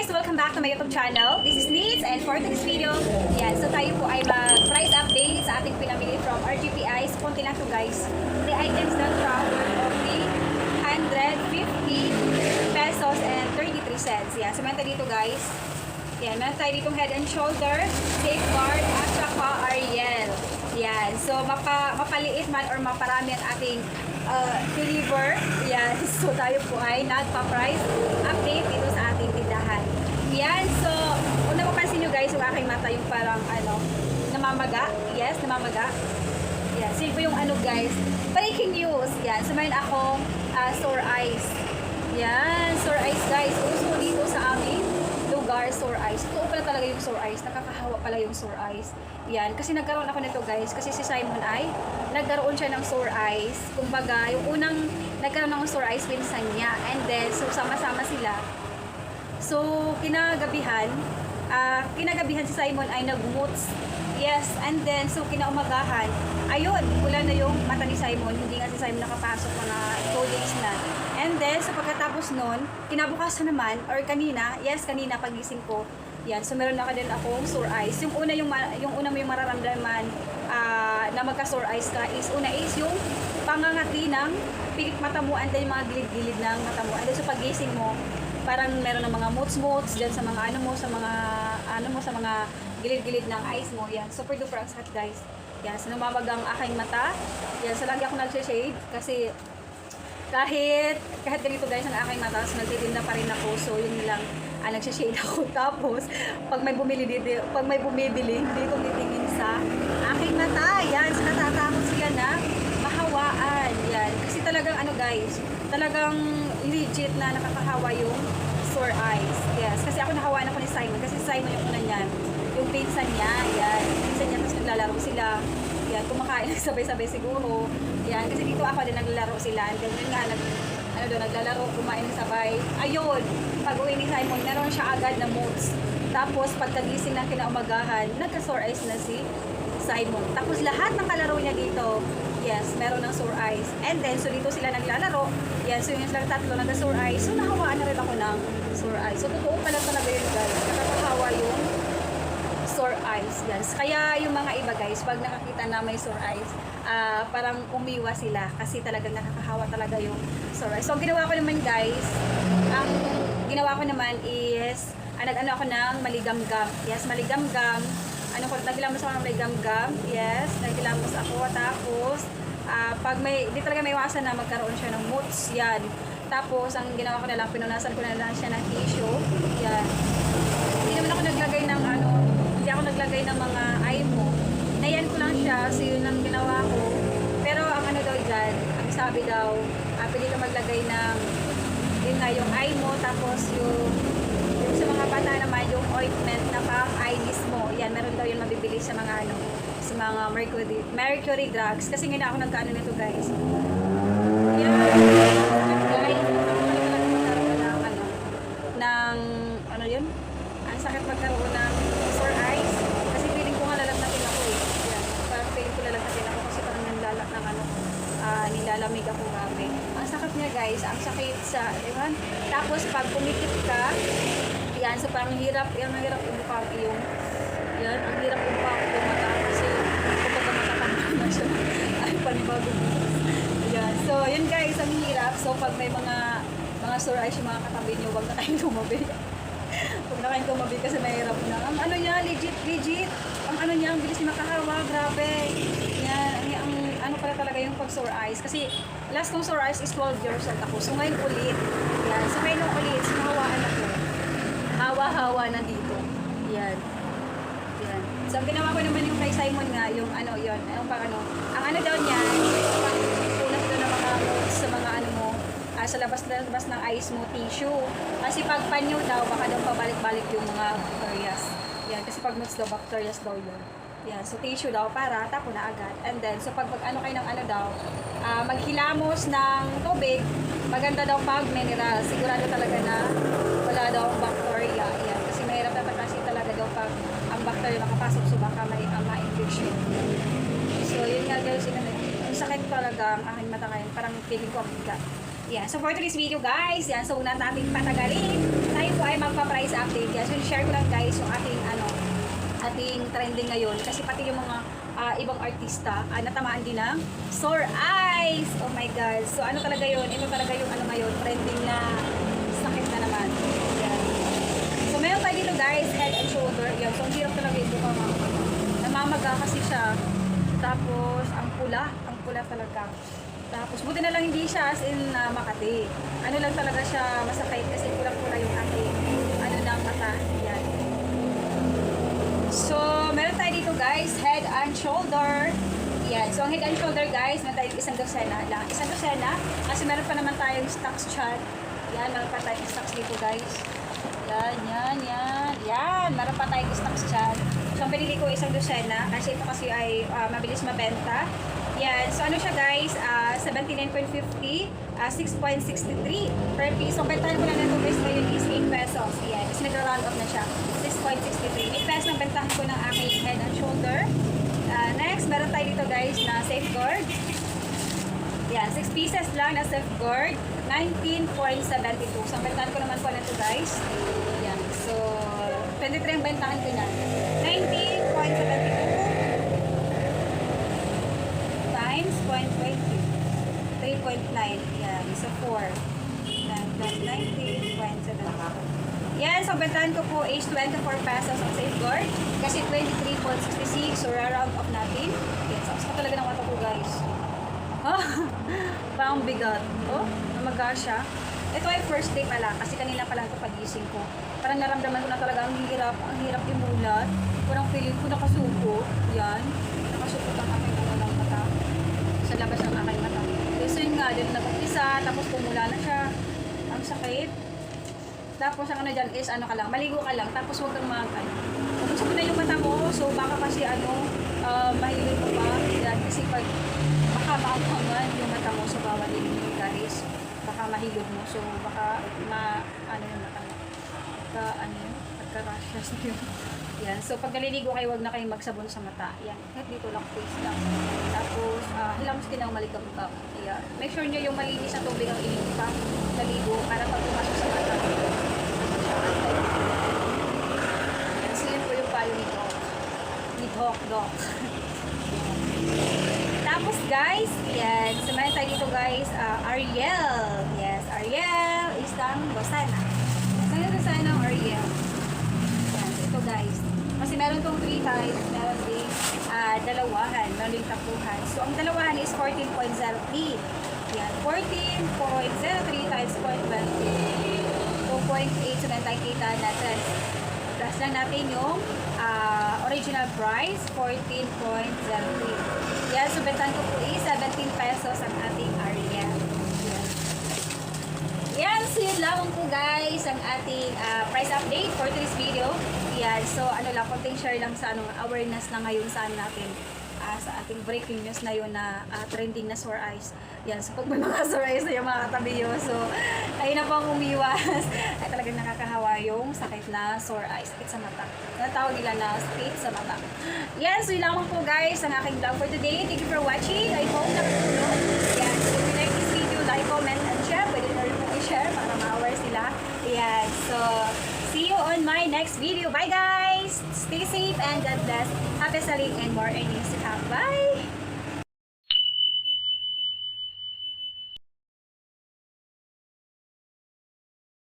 guys! Welcome back to my YouTube channel. This is Needs, and for this video, yan, so tayo po ay mag-price update sa ating pinamili from RGPI. So, konti lang to guys. The items na travel of 350 pesos and 33 cents. Yan, so meron tayo dito guys. Yan, meron tayo ditong Head and Shoulder, Safeguard, at saka Ariel. Yan, so mapaliit man or maparami ang ating deliver. Yan, so tayo po ay nagpa-price update dito sa ating tindahan. Yan, so kung napapansin nyo guys, yung aking mata yung parang namamaga. Yes, namamaga. Yan, so yun po yung guys, breaking news. Yan, so mayroon akong sore eyes. Yan, sore eyes guys. Uso dito sa aming lugar, sore eyes. Totoo pala talaga yung sore eyes. Nakakahawa pala yung sore eyes. Yan, kasi nagkaroon ako nito guys. Kasi si Simon ay nagkaroon siya ng sore eyes. Kumbaga, yung unang nagkaroon ng sore eyes, pinsan niya. And then, so sama-sama sila. So, kinagabihan si Simon ay nag-moots. Yes, and then, so kinaumagahan, ayun, wala na yung mata ni Simon. Hindi nga si Simon nakapasok mga 2 days na. And then, so pagkatapos nun, kinabukasan naman, or kanina, yes, kanina pagising ko, yan, so meron na din akong sore eyes. Yung una mo yung mararamdaman na magka-sore eyes ka is, una is yung pangangati ng pilik mata mo, and then yung mga gilid-gilid ng mata mo. And then, so pagising mo, parang meron ng mga moots dyan sa mga sa mga gilid-gilid ng eyes mo. Yan, super duper ang sakit guys. Yan, so namamag ang aking mata. Yan, so lagi ako nag-shade kasi kahit ganito guys ang aking mata, so nagtitinda pa rin ako. So yun lang, nag-shade ako. Tapos pag may bumibili dito titingin sa aking mata. Yan, so natatakot sila na mahawaan. Yan, kasi talagang guys, talagang legit na nakakahawa yung sore eyes. Yes, kasi ako nahawaan ako ni Simon. Kasi si Simon yung una niyan. Yung pinsan niya, yan. Pinsan niya, tapos naglalaro sila. Yan, kumakain sabay-sabay siguro. Yan, kasi dito ako din naglalaro sila. And then yun nga, naglalaro, kumain sabay. Ayun, pag uwi ni Simon, meron siya agad na moods. Tapos pagkagising ng kinaumagahan, nagka-sore eyes na si Simon. Tapos lahat ng kalaro niya dito, yes, meron ng sore eyes. And then, so dito sila naglalaro. Yan, so yung silang tatlo nagka-sore eyes. So nahawaan na rin ako ng sore eyes. So totoo pala talaga yun guys. Nakakahawa yung sore eyes, guys. Kaya yung mga iba guys, pag nakakita na may sore eyes, parang umiwas sila kasi talagang nakakahawa talaga yung sore eyes. So ang ginawa ko naman guys, is nag-ano ako ng maligamgam. Yes, maligamgam. Naglamos ako ng maligamgam. Yes, naglamos ako. Tapos pag di talaga may iwasan na magkaroon siya ng moots. Yan. Tapos ang ginawa ko na lang, pinunasan ko na lang siya ng tissue. Yan. Hindi naman ako naglagay ng hindi ako naglagay ng mga eye mo. Nayan ko lang siya, so yun ang ginawa ko. Pero ang daw dyan, ang sabi daw, pwede ka maglagay ng yun nga, yung eye mo, tapos yung sa mga bata naman, yung ointment na pang eye mismo. Yan, meron daw yun mabibili sa mga sa mga mercury drugs. Kasi ngayon ako nagkaano nito guys. Yan, guys, yun? Ang sakit magkaroon ng sore eyes. Kasi feeling ko nga lalagnatin ako eh. Yan. Parang feeling ko lalagnatin ako kasi parang nilalak ng nilalamig ako grabe. Ang sakit niya guys, ang sakit sa, diba? Tapos pag pumikit ka, yan, so parang hirap yung mukha yung, yan, ang hirap yung mukha yung mata kasi kapag matatanggal na siya, ay panibago dito. Yan, so yun guys, ang hirap. So pag may mga sore eyes yung mga katabi niyo, huwag na kayong tumabi. Huwag na kayong tumabi kasi mahirap na. Ang niya, legit. Ang niya, ang bilis niya makahawa, grabe. Yan, ang pala talaga yung pag sore eyes. Kasi last kong sore eyes is 12 years old ako. So ngayon ulit. Yan, so ngayon ulit, sinahawaan ako. Hawa-hawa na dito. Yan. So ang ginawa ko naman yung kay Simon nga, yung ang daw niya, pang punas doon ng mga notes sa mga mo, sa labas ng eyes mo, tissue. Kasi pag panyo daw, baka daw pabalik-balik yung mga bacteria. Yan, kasi pag notes daw, bacteria daw yun. Yan, so tissue daw para tapo na agad. And then, so pag kayo ng daw, maghilamos ng tubig, maganda daw pag mineral. Sigurado talaga na wala daw ang bacteria. Yan, kasi mahirap na kasi talaga daw pag ang bacteria makapasok, so baka may ma-infection. So, yun nga guys, ang sakit talaga ang aking mata ngayon. Parang feeling ko ang bigat. Yeah, so for today's video guys, yan, so una natin patagalin, tayo po ay magpa-price update i-share ko lang guys yung ating trending ngayon kasi pati yung mga ibang artista natamaan din ng sore eyes. Oh my god. So ano talaga yun? Ito talaga yung ngayon, trending na sakit na naman. Yan. So meron tayo dito guys, head and shoulder. Yan. So ang hirap talaga ito namamaga kasi siya. Tapos ang pula talaga. Tapos buti na lang hindi siya as in Makati. Ano lang talaga siya masakit kasi kulang-kulang yung ating ng mata. Yan. So, meron tayo dito guys, head and shoulder. Yan. So, ang head and shoulder guys, meron tayo isang dosena lang. Isang dosena, kasi meron pa naman tayong stocks chat. Yan, meron pa tayong stocks dito guys. Yan. Meron pa tayong stocks chat. So, ang pinili ko isang dosena, kasi ito kasi ay mabilis mabenta. Yan. So, ano siya guys, 79.50, 6.63 per piece. So, bentahan ko lang na ito guys ngayon is 8 pesos. Yan. Kasi nag-round up na siya. 6.63. 8 pesos ang bentahan ko ng aking head and shoulder. Next, meron tayo dito guys na safeguard. Yan. 6 pieces lang na safeguard. 19.72. So, ang bentahan ko naman po na ito guys. Yan. So, 23 ang bentahan ko na. 19.72 times 0.20. 3.9. Yan. So, 4. 19.72. Yan. So, bentahan ko po is 24 pesos ang safeguard. Kasi 23.66. So, round off natin. Yan. So, talaga ng mata ko guys. Parang bigat. Namaga siya. Ito ay first day pala. Kasi kanina pa lang ito pagising ko. Parang naramdaman ko na talaga ang hirap imulat. Parang feeling ko nakasuko. Yan. Nakasuko ang aking ng mata. Sa labas ng aking mata. So yun nga, dito nag-umpisa, tapos pumula na siya. Ang sakit. Tapos ang dyan is ka lang, maligo ka lang, tapos huwag kang tapos ko na yung mata mo, so baka kasi mahilo mo pa. Yan, kasi pag baka maanghangan yung mata mo, so bawal din yung garis. Baka mahilog mo, so baka yung mata mo. Pagka-rashes yun. Yan. So, pag naliligo kayo, huwag na kayong magsabon sa mata. Yan. Kahit dito lang, face lang. Tapos, hilamos din ang malikam-kam. Yan. Make sure nyo yung malinis na tubig ang ilipa. Naligo para pag pumasok sa mata. Yan. So, yun po yung payo ni Doc. Ni Doc. Tapos, guys, yan. Samahan tayo dito, guys. Ariel. Yes, Ariel. Isang Lozana. Isang Lozana ng Ariel. Yan. So, ito, guys. Kasi meron tong 3 types, meron din dalawahan, meron din takbuhan. So, ang dalawahan is 14.03. Yan, 14.03 times 0.20. 2.8, so nakikita natin. Plus lang natin yung original price, 14.03. Yan, so bentahan ko po is 17 pesos ang ating Ariel. Yan, so yun lamang po guys ang ating price update for today's video. Yan, so konting share lang sa awareness na ngayon saan natin sa ating breaking news na yun na trending na sore eyes. Yan, so pag may mga sore eyes na yung mga katabi nyo, so kayo na pang umiwas. Ay talagang nakakahawa yung sakit na sore eyes, sakit sa mata. Natawag nila na sakit sa mata. Yan, so yun lamang po guys ang aking vlog for today. Thank you for watching. I hope nakatulong. Yan, so if you like this video, like, comment, and share. Pwede na rin po i-share para ma-aware sila. Yan, so see you on my next video. Bye guys! Stay safe and God bless. Happy selling and more earnings to come. Bye!